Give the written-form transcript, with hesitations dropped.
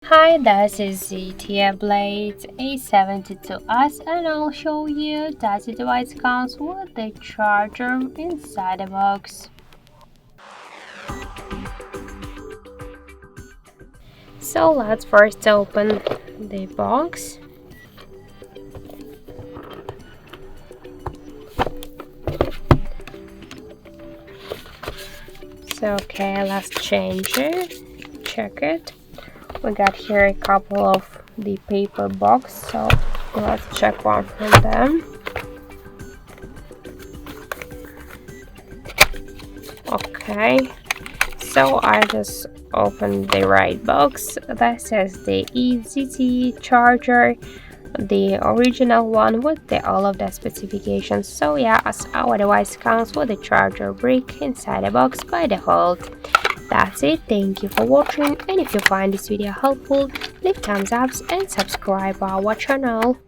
Hi, this is ZTE Blade A72s and I'll show you that the device comes with the charger inside the box. So let's first open the box. So okay, let's change it, check it. We got here a couple of the paper box, so let's check one from them. Okay, so I just opened the right box that says the ZTE charger, the original one with all of the specifications. So yeah, as our device comes with a charger brick inside the box by default. That's it. Thank you for watching, and if you find this video helpful, leave thumbs up and subscribe our channel.